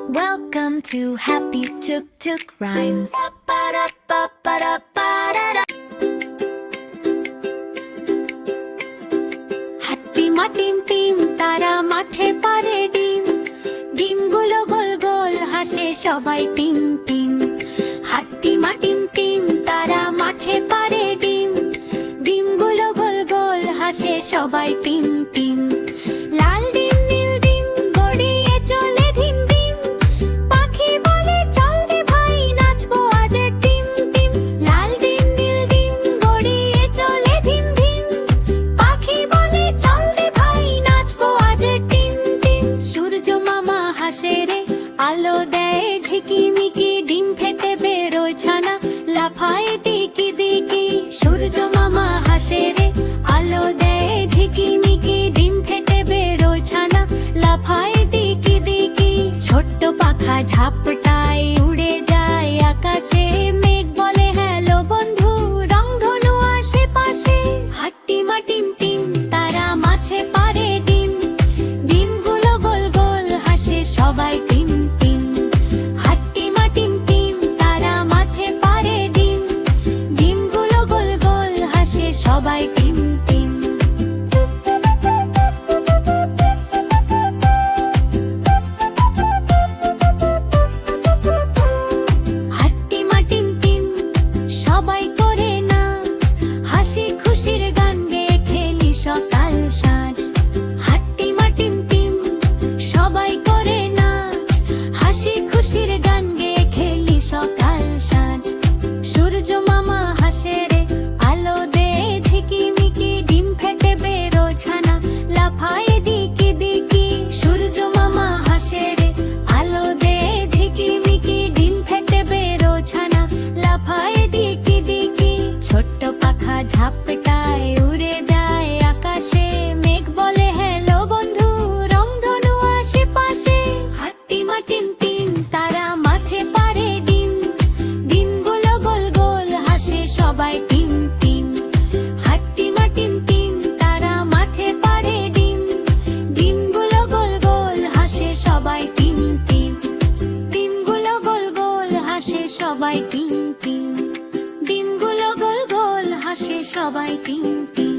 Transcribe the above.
Welcome to Happy Tuk Tuk Rhymes. হাট্টি মা team team তারা মাঠে পারে ডিম, ডিমগুলো গোল গোল হাসে সবাই টিম টিম। হাট্টি মা টিম টিম তারা মাঠে পারে ডিম, ডিমগুলো গোল গোল হাসে সবাই টিম টিম। লাল ডিম নীল ডিম গড়িয়ে চলে ধিম ধিম, পাখি বলে চল রে ভাই নাচবো আজ টিম টিম। লাল ডিম নীল ডিম গড়িয়ে চলে ধিম ধিম, পাখি বলে চল রে ভাই নাচবো আজ টিম টিম। সূর্য মামা হাসে রে আলো দেয় ঝিকিমিকি, ডিম ফেটে বেরোয় ছানা লাফায় দিকি দিকি। সূর্য মামা হাসে রে আলো দেয় ঝিকিমিকি, ডিম ফেটে বেরোয় ছানা লাফায় দিকি দিকি। ছোট্ট পাখা ঝাপটায় উড়ে যায় আকাশে, মেঘ বলে হ্যালো বন্ধু রংধনু আশেপাশে। হাট্টি মা টিম টিম তারা মাছে পারে ডিম, ডিমগুলো গোল গোল হাসে সবাই টিম টিম। হাট্টি মা টিম টিম তারা মাছে পারে ডিম, ডিমগুলো গোল গোল হাসে সবাই টিম টিম। হাট্টি মা টিম টিম সবাই করে নাচ, হাসি খুশির গান গেয়ে খেলি সকাল সাঁঝ। হাট্টি মা টিম টিম সবাই করে নাচ, হাসি খুশির গান গেয়ে খেলি সকাল সাঁঝ। সূর্য মামা হাসে রে আলো দেয় ঝিকিমিকি, ডিম ফেটে বেরোয় ছানা লাফায় দিকি দিকি। সূর্য মামা হাসে রে আলো দেয় ঝিকিমিকি, ডিম ফেটে বেরোয় ছানা লাফায় দিকি দিকি। ছোট্ট পাখা ঝাপটায় উড়ে যায় আকাশে, মেঘ বলে হ্যালো বন্ধু রংধনু আশেপাশে। হাট্টি মা টিম টিম তারা মাঠে পারে ডিম, ডিমগুলো গোল গোল হাসে সবাই টিম টিম। হাট্টি মা টিম টিম তারা মাঠে পারে ডিম, ডিমগুলো গোল গোল হাসে সবাই টিম টিম। ডিমগুলো গোল গোল হাসে সবাই টিম টিম, ডিমগুলো গোল গোল হাসে সবাই টিম টিম।